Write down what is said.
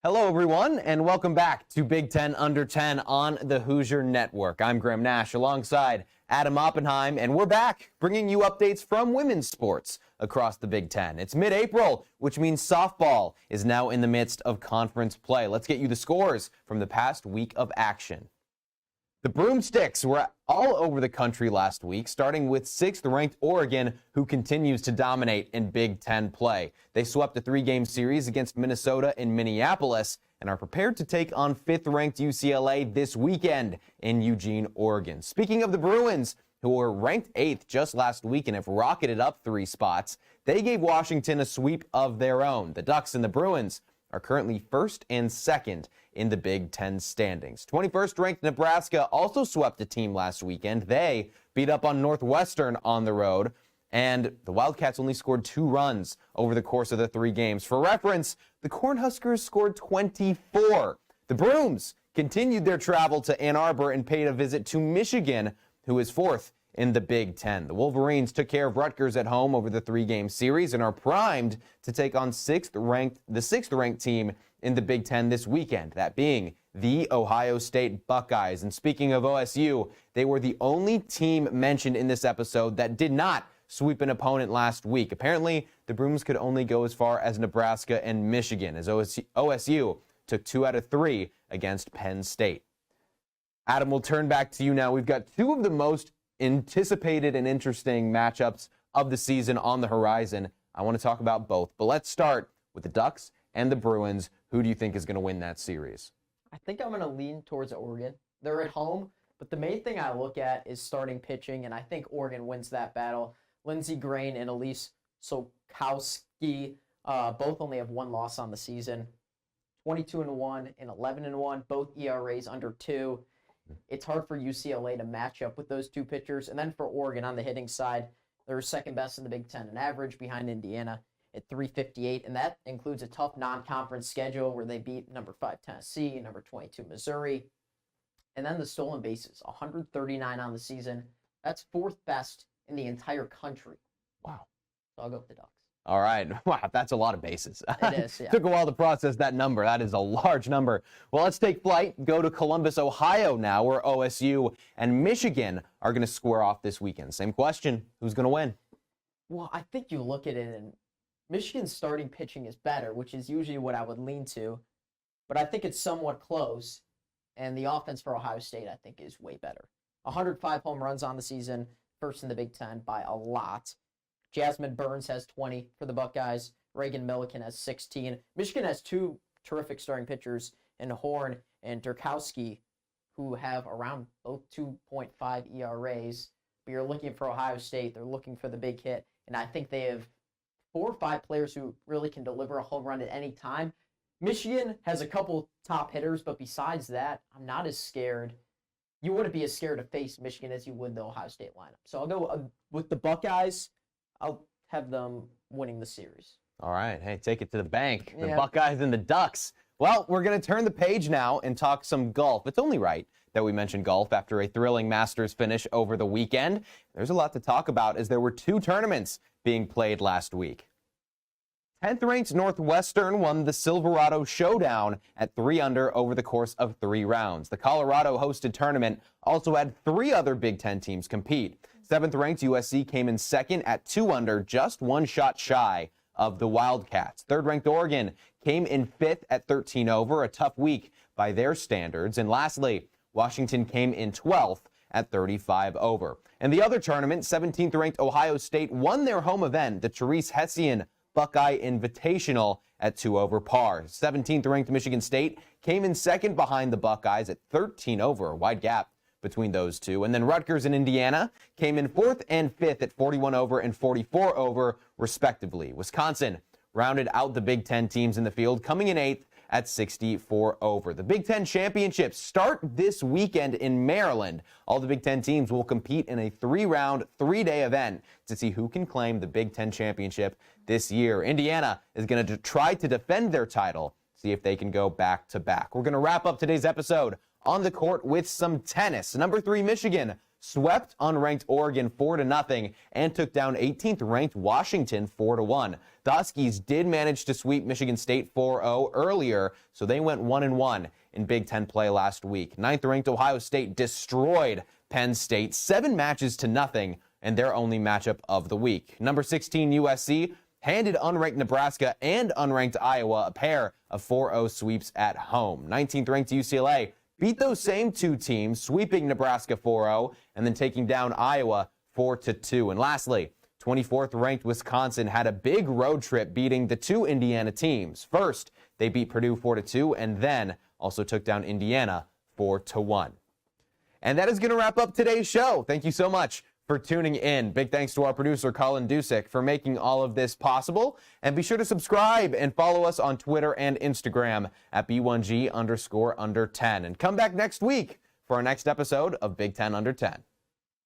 Hello, everyone, and welcome back to Big Ten Under 10 on the Hoosier Network. I'm Graham Nash alongside Adam Oppenheim, and we're back bringing you updates from women's sports across the Big Ten. It's mid-April, which means softball is now in the midst of conference play. Let's get you the scores from the past week of action. The Broomsticks were all over the country last week, starting with 6th-ranked Oregon, who continues to dominate in Big Ten play. They swept a 3-game series against Minnesota in Minneapolis and are prepared to take on 5th-ranked UCLA this weekend in Eugene, Oregon. Speaking of the Bruins, who were ranked 8th just last week and have rocketed up 3 spots, they gave Washington a sweep of their own. The Ducks and the Bruins are currently 1st and 2nd in the Big Ten standings. 21st-ranked Nebraska also swept a team last weekend. They beat up on Northwestern on the road, and the Wildcats only scored 2 runs over the course of the 3 games. For reference, the Cornhuskers scored 24. The Brooms continued their travel to Ann Arbor and paid a visit to Michigan, who is 4th in the Big Ten. The Wolverines took care of Rutgers at home over the 3-game series and are primed to take on the 6th-ranked team in the Big Ten this weekend, that being the Ohio State Buckeyes. And speaking of OSU, they were the only team mentioned in this episode that did not sweep an opponent last week. Apparently, the Brooms could only go as far as Nebraska and Michigan, as OSU took 2 out of 3 against Penn State. Adam, we'll turn back to you now. We've got 2 of the most anticipated and interesting matchups of the season on the horizon. I want to talk about both, but let's start with the Ducks and the Bruins. Who do you think is going to win that series? I think I'm going to lean towards Oregon. They're at home, but the main thing I look at is starting pitching, and I think Oregon wins that battle. Lindsey Grain and Elise Sokowski both only have 1 loss on the season. 22-1 and 11-1, both ERAs under 2. It's hard for UCLA to match up with those 2 pitchers. And then for Oregon on the hitting side, they're 2nd best in the Big Ten in average behind Indiana at 358. And that includes a tough non-conference schedule where they beat number 5 Tennessee, number 22 Missouri. And then the stolen bases, 139 on the season. That's 4th best in the entire country. Wow. So I'll go with the Ducks. All right. Wow, that's a lot of bases. It is, yeah. Took a while to process that number. That is a large number. Well, let's take flight, go to Columbus, Ohio now, where OSU and Michigan are going to square off this weekend. Same question. Who's going to win? Well, I think you look at it, and Michigan's starting pitching is better, which is usually what I would lean to. But I think it's somewhat close, and the offense for Ohio State, I think, is way better. 105 home runs on the season, 1st in the Big Ten by a lot. Jasmine Burns has 20 for the Buckeyes. Reagan Milliken has 16. Michigan has 2 terrific starting pitchers in Horn and Durkowski, who have around both 2.5 ERAs. But you're looking for Ohio State. They're looking for the big hit. And I think they have 4 or 5 players who really can deliver a home run at any time. Michigan has a couple top hitters, but besides that, I'm not as scared. You wouldn't be as scared to face Michigan as you would the Ohio State lineup. So I'll go with the Buckeyes. I'll have them winning the series. All right. Hey, take it to the bank. The Buckeyes and the Ducks. Well, we're going to turn the page now and talk some golf. It's only right that we mention golf after a thrilling Masters finish over the weekend. There's a lot to talk about as there were 2 tournaments being played last week. 10th-ranked Northwestern won the Silverado Showdown at 3 under over the course of 3 rounds. The Colorado-hosted tournament also had 3 other Big Ten teams compete. 7th-ranked USC came in 2nd at 2 under, just 1 shot shy of the Wildcats. 3rd-ranked Oregon came in 5th at 13 over, a tough week by their standards. And lastly, Washington came in 12th at 35 over. In the other tournament, 17th-ranked Ohio State won their home event, the Therese Hessian Buckeye Invitational, at 2 over par. 17th-ranked Michigan State came in 2nd behind the Buckeyes at 13 over, a wide gap between those 2. And then Rutgers and Indiana came in 4th and 5th at 41 over and 44 over, respectively. Wisconsin rounded out the Big Ten teams in the field, coming in 8th at 64 over. The Big Ten championships start this weekend in Maryland. All the Big Ten teams will compete in a 3-round, 3-day event to see who can claim the Big Ten championship this year. Indiana is going to try to defend their title, see if they can go back-to-back. We're going to wrap up today's episode on the court with some tennis. Number 3 Michigan swept unranked Oregon 4-0 and took down 18th ranked Washington 4-1. The Huskies did manage to sweep Michigan State 4-0 earlier, so they went 1-1 in Big Ten play last week. 9th ranked Ohio State destroyed Penn State 7-0, and their only matchup of the week. Number 16 USC handed unranked Nebraska and unranked Iowa a pair of 4-0 sweeps at home. 19th ranked UCLA beat those same two teams, sweeping Nebraska 4-0 and then taking down Iowa 4-2. And lastly, 24th ranked Wisconsin had a big road trip beating the two Indiana teams. First, they beat Purdue 4-2 and then also took down Indiana 4-1. And that is going to wrap up today's show. Thank you so much for tuning in. Big thanks to our producer, Colin Dusick, for making all of this possible. And be sure to subscribe and follow us on Twitter and Instagram at B1G_under10. And come back next week for our next episode of Big Ten Under 10.